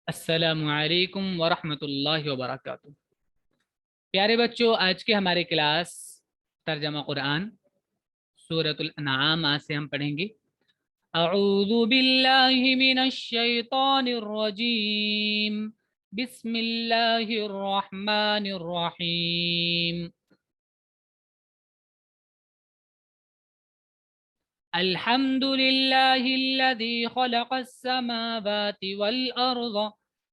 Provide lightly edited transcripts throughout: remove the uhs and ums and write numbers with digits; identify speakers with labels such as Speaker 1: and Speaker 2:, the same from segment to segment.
Speaker 1: अस्सलामु अलैकुम वरहमतुल्लाहि वबरकातुहू। प्यारे बच्चों, आज के हमारे क्लास तर्जमा कुरान सूरतुल अनआम आज से हम पढ़ेंगे। अऊज़ु बिल्लाहि मिनश शैतानिर रजीम, बिस्मिल्लाहिर रहमानिर रहीम। अल्हम्दुलिल्लाहिल्लज़ी खलक़स समावाति वल अर्ज़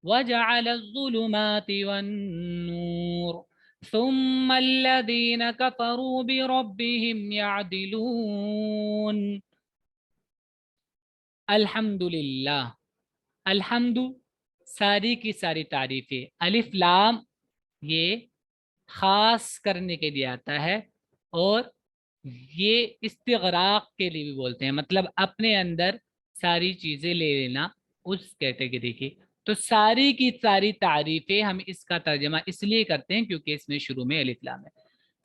Speaker 1: वजअलज़ ज़ुलुमाति वन नूर सुम्मल्लज़ीन कफ़रू बिरब्बिहिम यअदिलून। अल्हम्दुलिल्लाह, अल्हम्दु सारी की सारी तारीफें, अलिफ लाम ये खास करने के लिए आता है और ये इस्तिगराक के लिए भी बोलते हैं, मतलब अपने अंदर सारी चीजें ले लेना, उस कैटेगरी की। तो सारी की सारी तारीफें, हम इसका तर्जमा इसलिए करते हैं क्योंकि इसमें शुरू में अलिफ लाम है।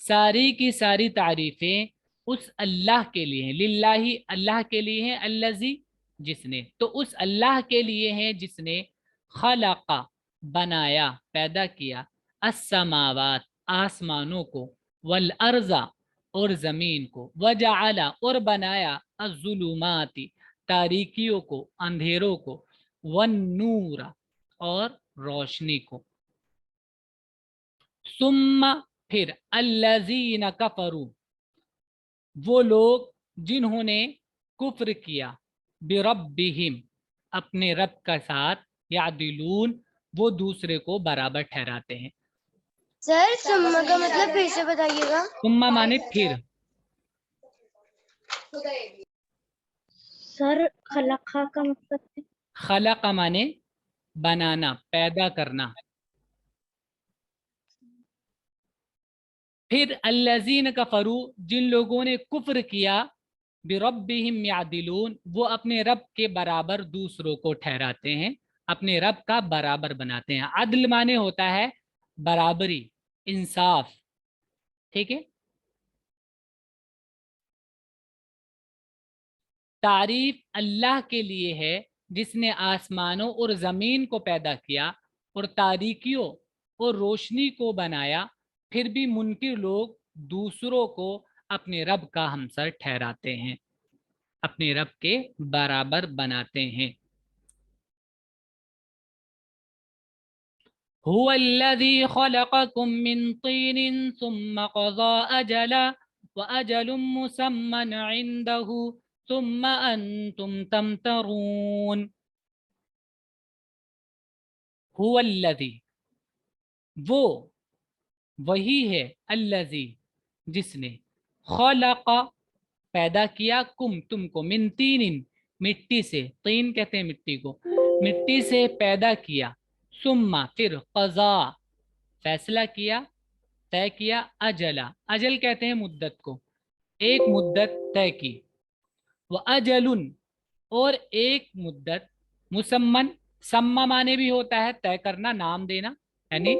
Speaker 1: सारी की सारी तारीफें उस अल्लाह के लिए हैं, लिल्लाही अल्लाह के लिए हैं, अल्लज़ी जिसने, तो उस अल्लाह के लिए हैं जिसने खलका बनाया, पैदा किया, अस्समावात आसमानों को, वल अर्जा और जमीन को, वजअला और बनाया, अज़्ज़ुलुमाती तारीकियों को, अंधेरों को, वन नूर और रोशनी को। सुम्मा फिर, अल्लज़ीन कफरू वो लोग जिन्होंने कुफ्र किया, बिरब्बिहिम अपने रब का साथ, यादिलून वो दूसरे को बराबर ठहराते हैं।
Speaker 2: सर सुम्मा का मतलब फिर से बताइएगा।
Speaker 1: सुम्मा माने फिर,
Speaker 2: सर खलका का मतलब
Speaker 1: खलक माने बनाना, पैदा करना। फिर अल्लज़ीन कफरू जिन लोगों ने कुफ्र किया, बिरब्बिहिम यादिलून वो अपने रब के बराबर दूसरों को ठहराते हैं, अपने रब का बराबर बनाते हैं। अदल माने होता है बराबरी, इंसाफ, ठीक है। तारीफ अल्लाह के लिए है जिसने आसमानों और ज़मीन को पैदा किया और तारीकियों और रोशनी को बनाया, फिर भी मुनकिर लोग दूसरों को अपने रब का हमसर ठहराते हैं, अपने रब के बराबर बनाते हैं। हुवल्लज़ी खलक़कुम मिन तीनिन सुम्मा क़ज़ा अजला व अजलुम मुसम्मन इंदहु सुम्मा अंतुम तमतरून। हुवल्लज़ी वो वही है, अल्लज़ी जिसने, खलक़ा पैदा किया, कुम तुमको, मिन तीनिन मिट्टी से, तीन कहते हैं मिट्टी को, मिट्टी से पैदा किया, सुम्मा फिर, क़ज़ा फैसला किया, तय किया, अजला अजल कहते हैं मुद्दत को, एक मुद्दत तय की, व अजलुन और एक मुद्दत, मुसम्मन सम्मा माने भी होता है तय करना, नाम देना, यानी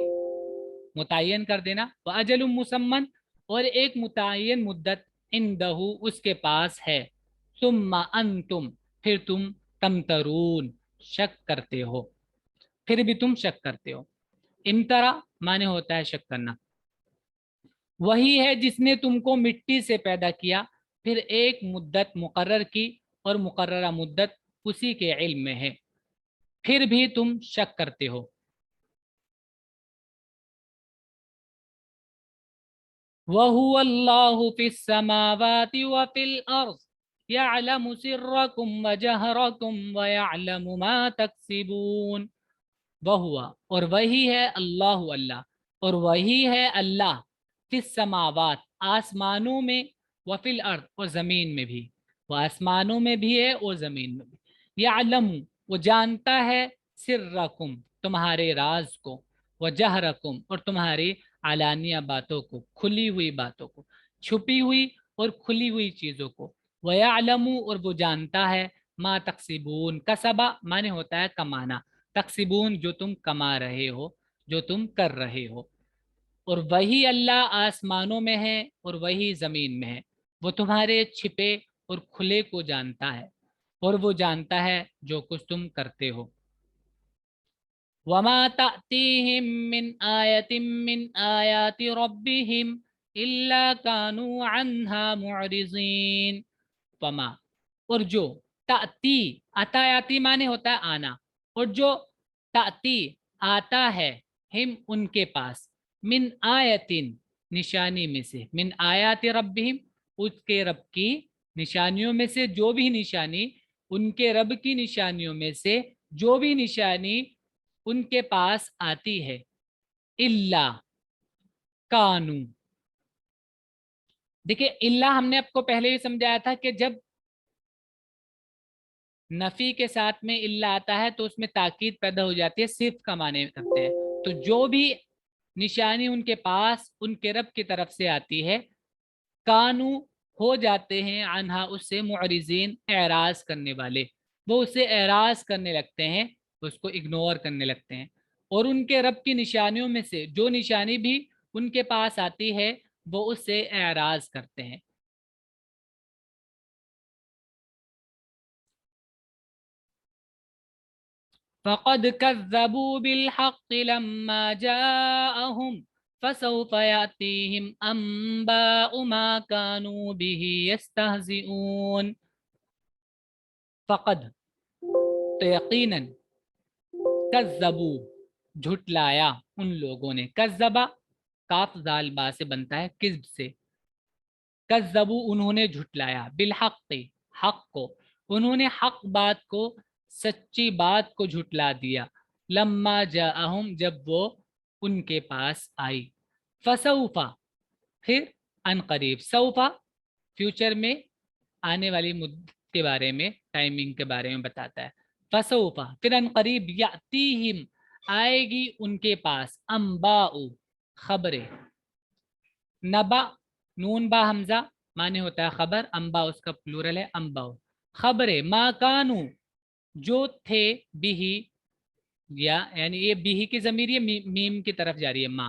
Speaker 1: मुतय्यन कर देना, व अजलुम मुसम्मन और एक मुतय्यन मुद्दत, इंदहु उसके पास है, सुम्मा अंतुम फिर तुम, तमतरून शक करते हो, फिर भी तुम शक करते हो। इमतरा माने होता है शक करना। वही है जिसने तुमको मिट्टी से पैदा किया, फिर एक मुद्दत मुकर्रर की और मुकर्ररा मुद्दत उसी के इल्म में है, फिर भी तुम शक करते हो। वहुवल्लाहु फिस समावाति व फिल अर्ज़ यअलमु सिर्रकुम व जहरकुम व यअलमु मा तक्सिबून। वहुआ और वही है, अल्लाह अल्लाह और वही है अल्लाह, फिस समावात आसमानों में, व फिल अर्द और ज़मीन में भी, वो आसमानों में भी है और ज़मीन में भी। यअलमु वो जानता है, सिर्रकुम तुम्हारे राज को, व जहरकुम और तुम्हारी आलानिया बातों को, खुली हुई बातों को, छुपी हुई और खुली हुई चीज़ों को। व यअलमु और वो जानता है, मा तक्सिबून कसबा माने होता है कमाना, तक्सिबून जो तुम कमा रहे हो, जो तुम कर रहे हो। और वही अल्लाह आसमानों में है और वही ज़मीन में है, वो तुम्हारे छिपे और खुले को जानता है और वो जानता है जो कुछ तुम करते हो। वमा तातीहिम मिन आयतिम मिन आयाति रब्बिहिम इल्ला कानू अन्हा मुअरिज़ीन। वमा, और जो, ताती, अतायाती माने होता है आना, और जो ताती आता है, हिम उनके पास, मिन आयतिन निशानी में से, मिन आयाति रब्बिहिम उसके रब की निशानियों में से, जो भी निशानी उनके रब की निशानियों में से जो भी निशानी उनके पास आती है, इल्ला कानू। देखिए इल्ला हमने आपको पहले भी समझाया था कि जब नफी के साथ में इल्ला आता है तो उसमें ताकीद पैदा हो जाती है, सिर्फ का माने करते हैं। तो जो भी निशानी उनके पास उनके रब की तरफ से आती है, कानू हो जाते हैं अनहा उससे मुअरिजीन एराज करने वाले, वो उससे एराज करने लगते हैं, उसको इग्नोर करने लगते हैं। और उनके रब की निशानियों में से जो निशानी भी उनके पास आती है वो उससे एराज करते हैं। फ़क़द कज़्ज़बू बिलहक़्क़ि लम्मा जाअहुम फसौफ़ यातीहिम अंबाउ मा कानू बिही यस्तहज़िऊन। फ़क़द, तो यकीनन, कज़्ज़बू झुटलाया उन लोगों ने, कज़्ज़बा काफ जाल बा से बनता है किज़्ब से, कज़्ज़बू उन्होंने झुटलाया, बिलहक़्क़ि हक़ को, उन्होंने हक़ बात को, सच्ची बात को झुटला दिया, लम्मा जाअहुम जब वो उनके पास आई, फसौफा फिर अनकरीब, सौफा फ्यूचर में आने वाली मुद्दत के बारे में, टाइमिंग के बारे में बताता है। फसौफा फिर अनकरीब, यातीहिम आएगी उनके पास, अंबाउ खबरें, नबा नून बा हमजा माने होता है खबर, अंबा उसका प्लूरल है अंबाउ, खबरें, माकानू जो थे, बिही, या यानी ये बिही की जमीर ये मीम की तरफ जा रही है, माँ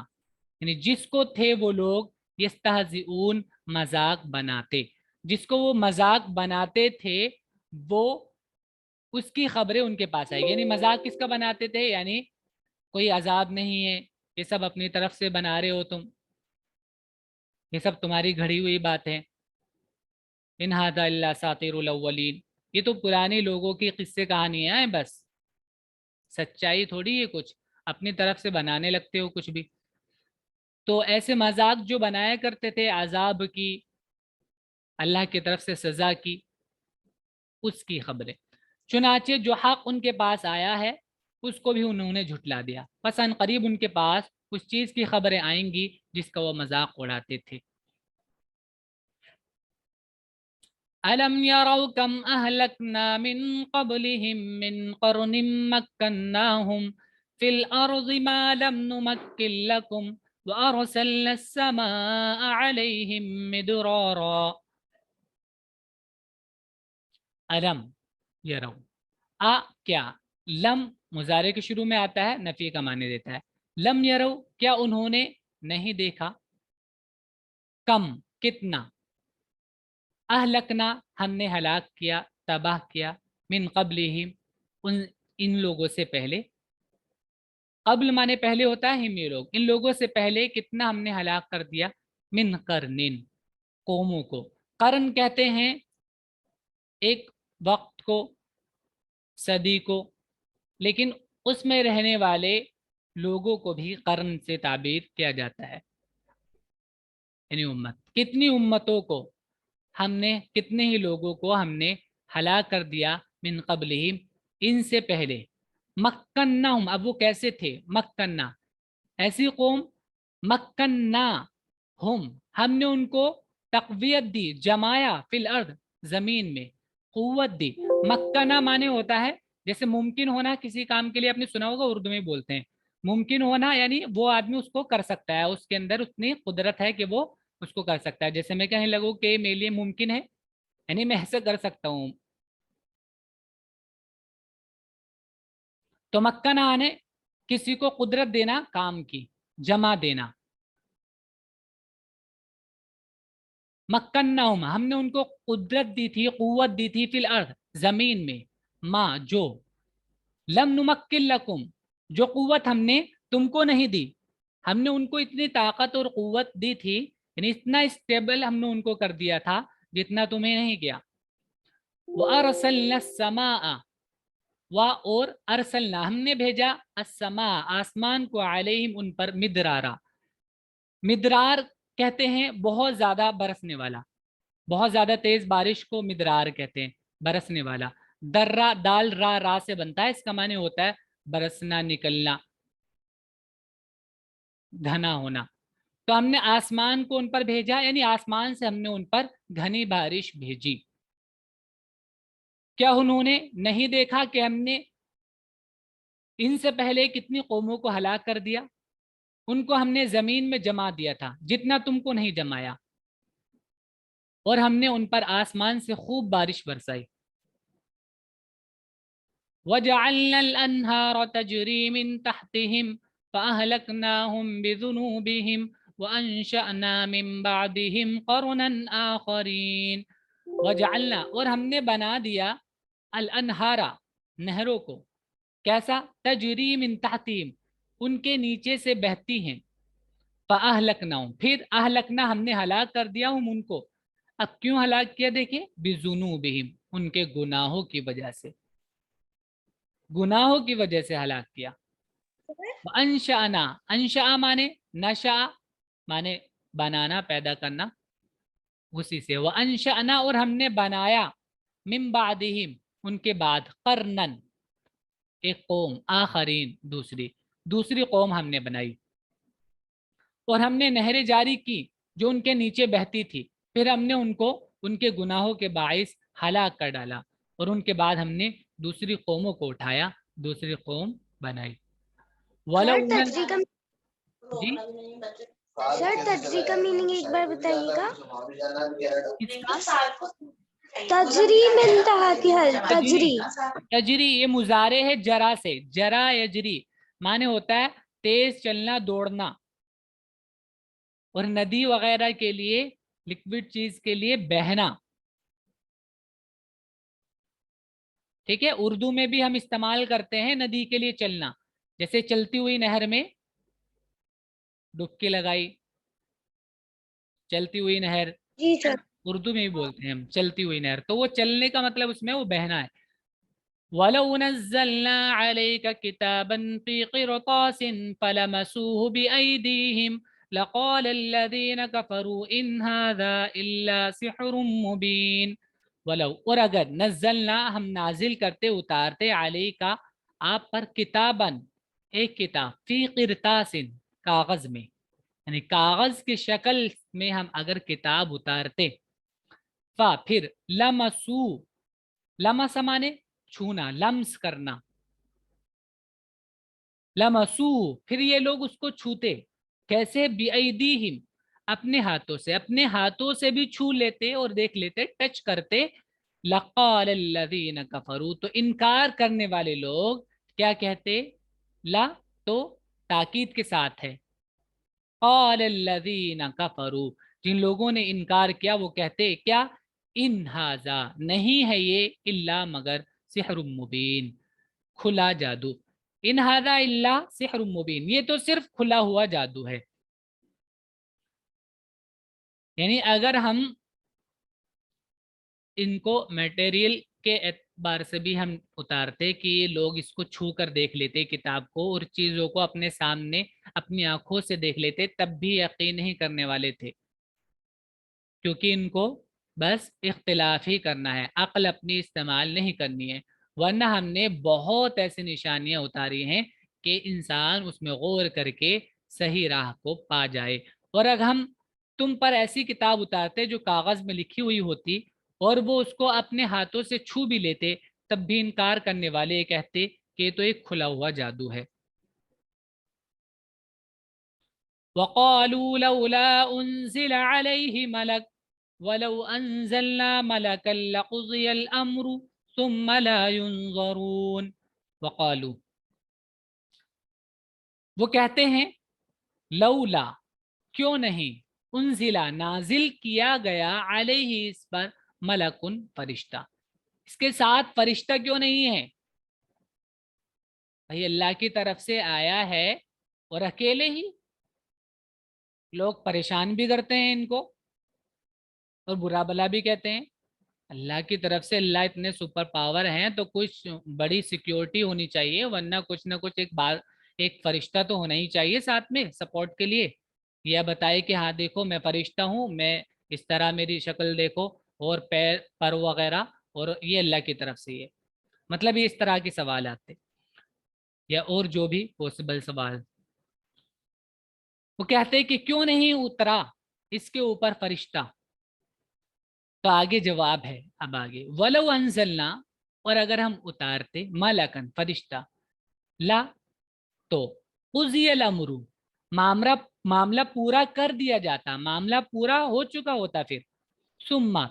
Speaker 1: यानी जिसको थे वो लोग, यस्तहज़िऊन मजाक बनाते, जिसको वो मजाक बनाते थे वो उसकी खबरें उनके पास आएगी। यानी मजाक किसका बनाते थे, यानी कोई अजाब नहीं है, ये सब अपनी तरफ से बना रहे हो तुम, ये सब तुम्हारी घड़ी हुई बात है, इन हादा इल्ला सातिरुल अव्वलीन, ये तो पुराने लोगों की किस्से कहानियां हैं बस, सच्चाई थोड़ी है कुछ, अपनी तरफ से बनाने लगते हो कुछ भी। तो ऐसे मजाक जो बनाया करते थे अजाब की, अल्लाह की तरफ से सजा की, उसकी खबरें, चुनाचे जो हक उनके पास आया है उसको भी उन्होंने झुटला दिया, बस अन करीब उनके पास उस चीज की खबरें आएंगी जिसका वो मजाक उड़ाते थे। अलम यरौ कम अहलकना मिन क़ब्लिहिम मिन क़र्निम मक्कन्नाहुम फिल अर्ज़ि मा लम नुमक्किन लकुम व अरसलना अस्समाअ अलैहिम मिदरारा। अलम यरौ, आ क्या, लम मुजारे के शुरू में आता है, नफी का माने देता है। लम यरौ क्या उन्होंने नहीं देखा, कम कितना, अहलकना हमने हलाक किया, तबाह किया, मिन क़ब्लिहिम उन इन लोगों से पहले, कब्ल माने पहले होता है, हिम ये लोग, इन लोगों से पहले कितना हमने हलाक कर दिया, मिन करनिन कौमों को, करन कहते हैं एक वक्त को, सदी को, लेकिन उसमें रहने वाले लोगों को भी कर्न से ताबीर किया जाता है, यानी उम्मत, कितनी उम्मतों को हमने, कितने ही लोगों को हमने हलाक कर दिया, मिन क़ब्लिहिम इनसे पहले, मक्कन्ना हम, अब वो कैसे थे, मक्कन्ना ऐसी कौम, मक्कन्ना हम हमने उनको तकवियत दी, जमाया, फिल अर्द जमीन में, कुव्वत दी। मक्कना माने होता है जैसे मुमकिन होना, किसी काम के लिए आपने सुना होगा उर्दू में बोलते हैं, मुमकिन होना यानी वो आदमी उसको कर सकता है, उसके अंदर उतनी कुदरत है कि वो उसको कर सकता है। जैसे मैं कहने लगूँ कि मेरे लिए मुमकिन है, यानी मैं ऐसे कर सकता हूँ, तो मक्कना आने किसी को कुदरत देना काम की, जमा देना। मक्कन्नाहुम हमने उनको कुदरत दी थी, कुव्वत दी थी, फिल अर्द जमीन में, माँ जो, लम नुमक्किन लकुम جو قوت ہم نے تم کو نہیں دی، ہم نے ان کو اتنی طاقت اور قوت دی تھی، یعنی اتنا اسٹیبل ہم نے ان کو کر دیا تھا جتنا تمہیں نہیں کیا. وَأَرْسَلْنَا السَّمَاءَ، اور ارسلنا ہم نے بھیجا، السماء آسمان کو، علیہم ان پر، مدرارا. مدرار کہتے ہیں بہت زیادہ برسنے والا، بہت زیادہ تیز بارش کو مدرار کہتے ہیں، برسنے والا. درا دال را را سے بنتا ہے، اس کا معنی ہوتا ہے برسنا، نکلنا، گھنا ہونا. تو ہم نے آسمان کو ان پر بھیجا، یعنی آسمان سے ہم نے ان پر گھنی بارش بھیجی. کیا انہوں نے نہیں دیکھا کہ ہم نے ان سے پہلے کتنی قوموں کو ہلاک کر دیا؟ ان کو ہم نے زمین میں جما دیا تھا جتنا تم کو نہیں جمایا، اور ہم نے ان پر آسمان سے خوب بارش برسائی. وَجَعَلْنَا الْأَنْهَارَ تَجْرِي مِنْ تَحْتِهِمْ فَأَهْلَكْنَاهُمْ بِذُنُوبِهِمْ وَأَنشَأْنَا مِنْ بَعْدِهِمْ قَرْنًا آخَرِينَ. وَجَعَلْنَا، اور ہم نے بنا دیا، الانہارا نہروں کو، کیسا؟ تجری من تحتہم ان کے نیچے سے بہتی ہیں، فاہلکناہم پھر اہلکنا ہم نے ہلاک کر دیا ہم ان کو. اب کیوں ہلاک کیا؟ دیکھیں، بذنوبہم ان کے گناہوں کی وجہ سے، گناہوں کی وجہ سے ہلاک کیا. وانشأنا، انشأ مانے نشأ مانے بنانا، پیدا کرنا، اسی سے. وانشأنا اور ہم نے بنایا، من بعدہم ان کے بعد، قرنن ایک قوم، آخرین دوسری قوم ہم نے بنائی. اور ہم نے نہریں جاری کی جو ان کے نیچے بہتی تھی، پھر ہم نے ان کو ان کے گناہوں کے باعث ہلاک کر ڈالا، اور ان کے بعد ہم نے دوسری قوموں کو اٹھایا، دوسری قوم بنائی.
Speaker 2: سر
Speaker 1: وَلَوْ
Speaker 2: تجری کا،
Speaker 1: جی
Speaker 2: سر تجری کا میننگ ایک بار بتائیے گا.
Speaker 1: اس کا
Speaker 2: تجری میں انتہا کی حل، تجری.
Speaker 1: تجری یہ مضارع ہے جرا سے، جرا یجری معنی ہوتا ہے تیز چلنا، دوڑنا. اور ندی وغیرہ کے لیے، لکوڈ چیز کے لیے بہنا. ٹھیک ہے، اردو میں بھی ہم استعمال کرتے ہیں ندی کے لیے چلنا، جیسے چلتی ہوئی نہر میں ڈبکی لگائی، چلتی ہوئی نہر،
Speaker 2: جی سر.
Speaker 1: اردو میں بھی بولتے ہیں ہم چلتی ہوئی نہر، تو وہ چلنے کا مطلب اس میں وہ بہنا ہے. وَلَوْ نَزَّلْنَا عَلَيْكَ كِتَابًا فِي قِرْطَاسٍ فَلَمَسُوهُ بِأَيْدِيهِمْ لَقَالَ الَّذِينَ كَفَرُوا إِنْ هَذَا إِلَّا سِحْرٌ مُبِينٌ. ولو، اور اگر، نزلنا ہم نازل کرتے، اتارتے، علی کا آپ پر، کتابن ایک کتاب، فی قرطاس کاغذ میں، یعنی کاغذ کی شکل میں ہم اگر کتاب اتارتے، پھر لمسو، لمس مانے چھونا، لمس کرنا، لمسو پھر یہ لوگ اس کو چھوتے، کیسے؟ بِأَيْدِيهِمْ اپنے ہاتھوں سے، اپنے ہاتھوں سے بھی چھو لیتے اور دیکھ لیتے، ٹچ کرتے. لقال الذین کفروا تو انکار کرنے والے لوگ کیا کہتے؟ لا تو تاکید کے ساتھ ہے، قال الذین کفروا جن لوگوں نے انکار کیا وہ کہتے کیا؟ ان ھذا نہیں ہے یہ، الا مگر، سحر مبین کھلا جادو. ان ھذا الا سحر مبین یہ تو صرف کھلا ہوا جادو ہے. یعنی اگر ہم ان کو میٹیریل کے اعتبار سے بھی ہم اتارتے کہ یہ لوگ اس کو چھو کر دیکھ لیتے کتاب کو، اور چیزوں کو اپنے سامنے اپنی آنکھوں سے دیکھ لیتے، تب بھی یقین نہیں کرنے والے تھے، کیونکہ ان کو بس اختلاف ہی کرنا ہے، عقل اپنی استعمال نہیں کرنی ہے. ورنہ ہم نے بہت ایسی نشانیاں اتاری ہیں کہ انسان اس میں غور کر کے صحیح راہ کو پا جائے. اور اگر ہم تم پر ایسی کتاب اتارتے جو کاغذ میں لکھی ہوئی ہوتی، اور وہ اس کو اپنے ہاتھوں سے چھو بھی لیتے، تب بھی انکار کرنے والے یہ کہتے کہ یہ تو ایک کھلا ہوا جادو ہے. وَقَالُوا لَوْلَا أُنزِلَ عَلَيْهِ مَلَكٌ وَلَوْ أَنزَلْنَا مَلَكًا لَقُضِيَ الْأَمْرُ ثُمَّ لَا يُنظَرُونَ. وقالو وہ کہتے ہیں، لولا کیوں نہیں، انزلہ نازل کیا گیا، علیہ اس پر، ملکن فرشتہ، اس کے ساتھ فرشتہ کیوں نہیں ہے؟ بھائی اللہ کی طرف سے آیا ہے اور اکیلے ہی لوگ پریشان بھی کرتے ہیں ان کو اور برا بلا بھی کہتے ہیں. اللہ کی طرف سے اللہ اتنے سپر پاور ہیں تو کچھ بڑی سیکیورٹی ہونی چاہیے، ورنہ کچھ نہ کچھ ایک بات، ایک فرشتہ تو ہونا ہی چاہیے ساتھ میں سپورٹ کے لیے. یہ بتائے کہ ہاں دیکھو میں فرشتہ ہوں، میں اس طرح میری شکل دیکھو اور پیر پر وغیرہ، اور یہ اللہ کی طرف سے. یہ مطلب یہ اس طرح کے سوالات تھے یا اور جو بھی پاسبل سوال. وہ کہتے کہ کیوں نہیں اترا اس کے اوپر فرشتہ؟ تو آگے جواب ہے. اب آگے ولو انزلنا، اور اگر ہم اتارتے ملکن فرشتہ، لا تو قضی الامر، معاملہ پورا کر دیا جاتا، معاملہ پورا ہو چکا ہوتا.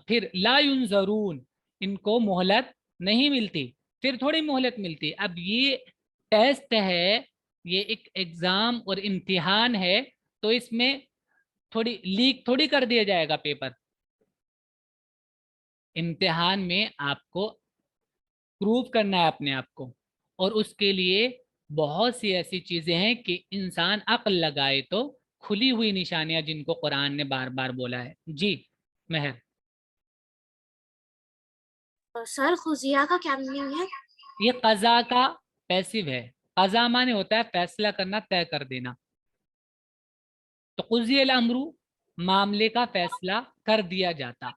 Speaker 1: پھر لا ينظرون، ان کو مہلت نہیں ملتی، پھر تھوڑی مہلت ملتی. اب یہ ٹیسٹ ہے، یہ ایک ایگزام اور امتحان ہے، تو اس میں تھوڑی لیک تھوڑی کر دیا جائے گا پیپر. امتحان میں آپ کو پروف کرنا ہے اپنے آپ کو، اور اس کے لیے بہت سی ایسی چیزیں ہیں کہ انسان عقل لگائے تو کھلی ہوئی نشانیاں جن کو قرآن نے بار بار بولا ہے. جی مہر.
Speaker 2: سر خزیہ کا کیا میننگ ہے؟
Speaker 1: یہ قضا کا پیسو ہے. قضا مانے ہوتا ہے فیصلہ کرنا، طے کر دینا. تو قضی الامر، معاملے کا فیصلہ کر دیا جاتا.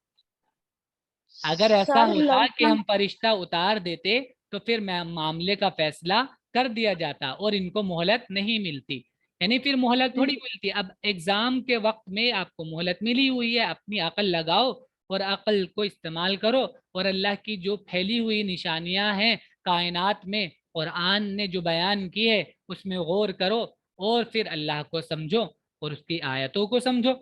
Speaker 1: اگر ایسا
Speaker 2: سر
Speaker 1: ہوتا کہ
Speaker 2: لمحہ
Speaker 1: ہم فرشتہ اتار دیتے تو پھر معاملے کا فیصلہ کر دیا جاتا اور ان کو مہلت نہیں ملتی. یعنی پھر مہلت تھوڑی ملتی. اب ایگزام کے وقت میں آپ کو مہلت ملی ہوئی ہے، اپنی عقل لگاؤ اور عقل کو استعمال کرو، اور اللہ کی جو پھیلی ہوئی نشانیاں ہیں کائنات میں قرآن نے جو بیان کی ہے اس میں غور کرو، اور پھر اللہ کو سمجھو اور اس کی آیتوں کو سمجھو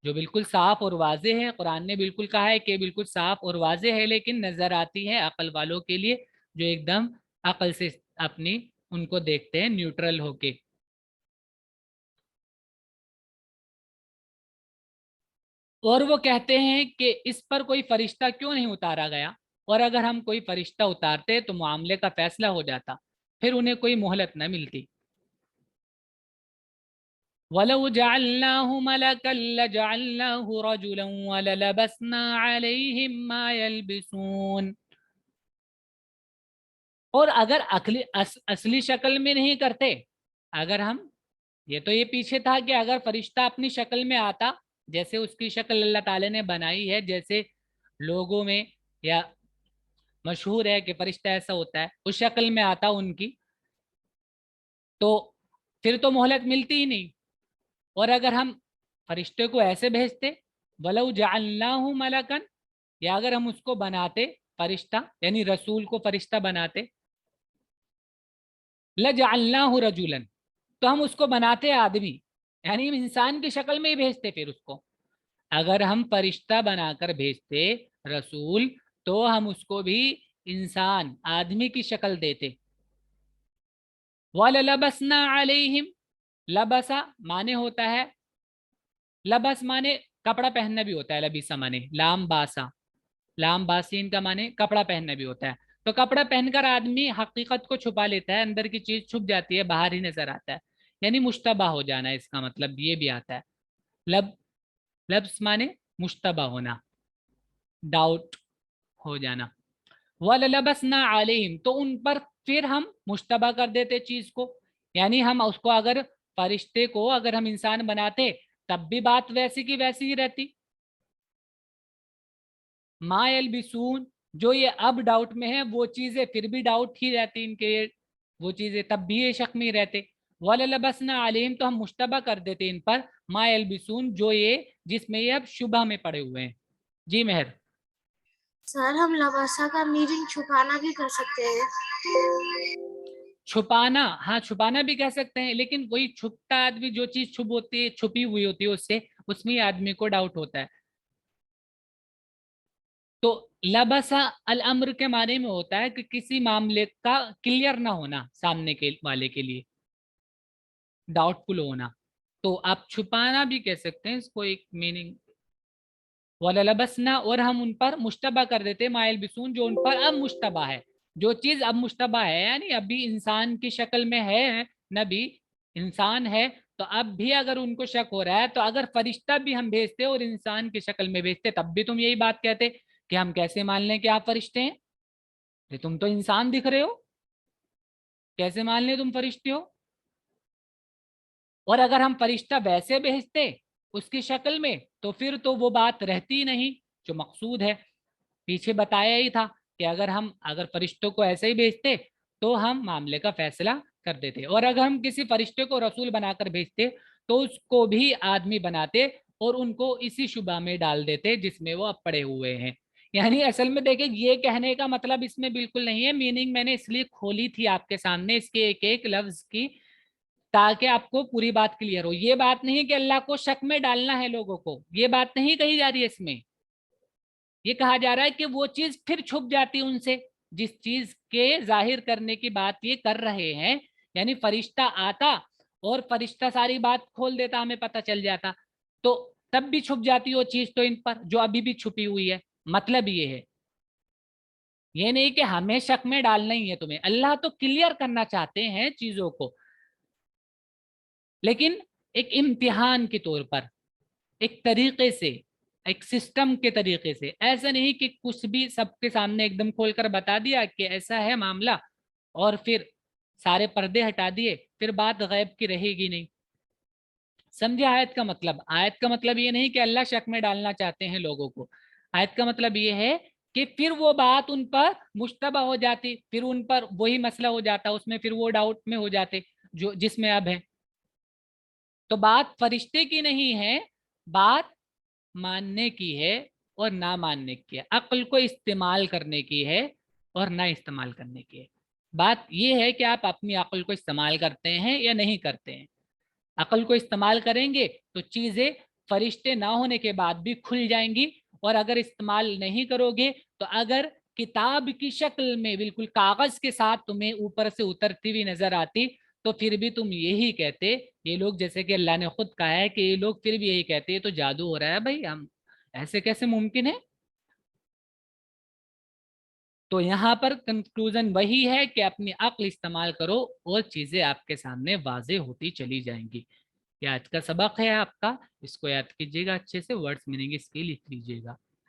Speaker 1: جو بالکل صاف اور واضح ہے. قرآن نے بالکل کہا ہے کہ بالکل صاف اور واضح ہے، لیکن نظر آتی ہے عقل والوں کے لیے جو ایک دم عقل سے اپنی ان کو دیکھتے ہیں نیوٹرل ہو کے. اور وہ کہتے ہیں کہ اس پر کوئی فرشتہ کیوں نہیں اتارا گیا، اور اگر ہم کوئی فرشتہ اتارتے تو معاملے کا فیصلہ ہو جاتا، پھر انہیں کوئی مہلت نہ ملتی. وَلَوْ جَعَلْنَاهُ مَلَكًا لَجَعَلْنَاهُ رَجُلًا وَلَلَبَسْنَا عَلَيْهِمْ مَا يَلْبِسُونَ. اور اگر اصلی شکل میں نہیں کرتے، اگر ہم، یہ تو یہ پیچھے تھا کہ اگر فرشتہ اپنی شکل میں آتا، جیسے اس کی شکل اللہ تعالی نے بنائی ہے، جیسے لوگوں میں یا مشہور ہے کہ فرشتہ ایسا ہوتا ہے، اس شکل میں آتا ان کی، تو پھر تو مہلت ملتی ہی نہیں. اور اگر ہم فرشتے کو ایسے بھیجتے، وَلَوْ جَعَلْنَاهُ مَلَكًا، یا اگر ہم اس کو بناتے فرشتہ، یعنی رسول کو فرشتہ بناتے، لَجَعَلْنَاهُ رَجُلًا، تو ہم اس کو بناتے آدمی، یعنی انسان کی شکل میں ہی بھیجتے. پھر اس کو اگر ہم فرشتہ بنا کر بھیجتے رسول، تو ہم اس کو بھی انسان آدمی کی شکل دیتے. وَلَلَبَسْنَا عَلَيْهِمْ، لبسا مانے ہوتا ہے، لبس مانے کپڑا پہننا بھی ہوتا ہے، لبیسا مانے لام باسا، لام باسین کا مانے کپڑا پہننا بھی ہوتا ہے. تو کپڑا پہن کر آدمی حقیقت کو چھپا لیتا ہے، اندر کی چیز چھپ جاتی ہے، باہر ہی نظر آتا ہے، یعنی مشتبہ ہو جانا، اس کا مطلب یہ بھی آتا ہے. لبس مانے مشتبہ ہونا، ڈاؤٹ ہو جانا. وَلَلَبَسْنَا عَلَيْهِمْ، تو ان پر پھر ہم مشتبہ کر دیتے چیز کو. یعنی ہم اس کو اگر فرشتے کو اگر ہم انسان بناتے تب بھی بات ویسی کی ویسی ہی رہتی. ما یلبسون، جو یہ اب ڈاؤٹ میں ہے وہ چیزیں پھر بھی ڈاؤٹ ہی رہتی ان کے، وہ چیزیں تب بھی یہ شک میں رہتے. وَلَلَبَسْنَا عَلَيْهِمْ، تو ہم مشتبہ کر دیتے ان پر، ما یلبسون، جو یہ جس میں یہ اب شبہ میں پڑے ہوئے ہیں. جی مہر.
Speaker 2: سر ہم لباسا کا میننگ چھپانا بھی کر سکتے ہیں.
Speaker 1: چھپانا، ہاں چھپانا بھی کہہ سکتے ہیں، لیکن وہی چھپتا آدمی جو چیز چھپ ہوتی ہے، چھپی ہوئی ہوتی ہے اس سے، اس میں آدمی کو ڈاؤٹ ہوتا ہے. تو لبسا الامر کے معنی میں ہوتا ہے کہ کسی معاملے کا کلیئر نہ ہونا سامنے کے والے کے لیے، ڈاؤٹ فل ہونا. تو آپ چھپانا بھی کہہ سکتے ہیں اس کو ایک میننگ. وَلَلَبَسْنَا، اور ہم ان پر مشتبہ کر دیتے، ما یلبسون، جو ان پر اب مشتبہ ہے. जो चीज अब मुश्तबा है, यानी अभी इंसान की शक्ल में है, नबी इंसान है, तो अब भी अगर उनको शक हो रहा है, तो अगर फरिश्ता भी हम भेजते और इंसान की शक्ल में भेजते तब भी तुम यही बात कहते कि हम कैसे मान लें कि आप फरिश्ते हैं, ये तुम तो इंसान दिख रहे हो, कैसे मान लें तुम फरिश्ते हो। और अगर हम फरिश्ता वैसे भेजते उसकी शक्ल में, तो फिर तो वो बात रहती नहीं जो मकसूद है। पीछे बताया ही था कि अगर फरिश्तों को ऐसे ही भेजते तो हम मामले का फैसला कर देते, और अगर हम किसी फरिश्ते को रसूल बनाकर भेजते तो उसको भी आदमी बनाते और उनको इसी शुबा में डाल देते जिसमें वो अब पड़े हुए हैं। यानी असल में देखिए, ये कहने का मतलब इसमें बिल्कुल नहीं है, मीनिंग मैंने इसलिए खोली थी आपके सामने इसके एक एक लफ्ज की, ताकि आपको पूरी बात क्लियर हो। ये बात नहीं कि अल्लाह को शक में डालना है लोगों को, ये बात नहीं कही जा रही है इसमें। ये कहा जा रहा है कि वो चीज फिर छुप जाती उनसे जिस चीज के जाहिर करने की बात ये कर रहे हैं। यानी फरिश्ता आता और फरिश्ता सारी बात खोल देता, हमें पता चल जाता, तो तब भी छुप जाती वो चीज तो इन पर जो अभी भी छुपी हुई है। मतलब ये है, ये नहीं कि हमें शक में डालना ही है तुम्हें, अल्लाह तो क्लियर करना चाहते हैं चीजों को, लेकिन एक इम्तिहान के तौर पर, एक तरीके से, एक सिस्टम के तरीके से। ऐसा नहीं कि कुछ भी सबके सामने एकदम खोलकर बता दिया कि ऐसा है मामला और फिर सारे पर्दे हटा दिए, फिर बात गैब की रहेगी नहीं। समझे आयत का मतलब? आयत का मतलब ये नहीं कि अल्लाह शक में डालना चाहते हैं लोगों को। आयत का मतलब ये है कि फिर वो बात उन पर मुश्तबा हो जाती, फिर उन पर वही मसला हो जाता, उसमें फिर वो डाउट में हो जाते जो जिसमें अब है। तो बात फरिश्ते की नहीं है, बात मानने की है और ना मानने की है, अक्ल को इस्तेमाल करने की है और ना इस्तेमाल करने की है। बात यह है कि आप अपनी अक्ल को इस्तेमाल करते हैं या नहीं करते हैं। अक्ल को इस्तेमाल करेंगे तो चीजें फरिश्ते ना होने के बाद भी खुल जाएंगी, और अगर इस्तेमाल नहीं करोगे तो अगर किताब की शक्ल में बिल्कुल कागज के साथ तुम्हें ऊपर से उतरती हुई नजर आती, तो फिर भी तुम यही कहते, ये लोग, जैसे कि अल्लाह ने खुद कहा है कि ये लोग फिर भी यही कहते हैं तो जादू हो रहा है भाई, हम ऐसे कैसे मुमकिन है। तो यहाँ पर कंक्लूजन वही है कि अपनी अक्ल इस्तेमाल करो और चीजें आपके सामने वाजे होती चली जाएंगी। ये आज का सबक है आपका, इसको याद कीजिएगा, अच्छे से वर्ड्स मीनिंग इसकी लिख लीजिएगा।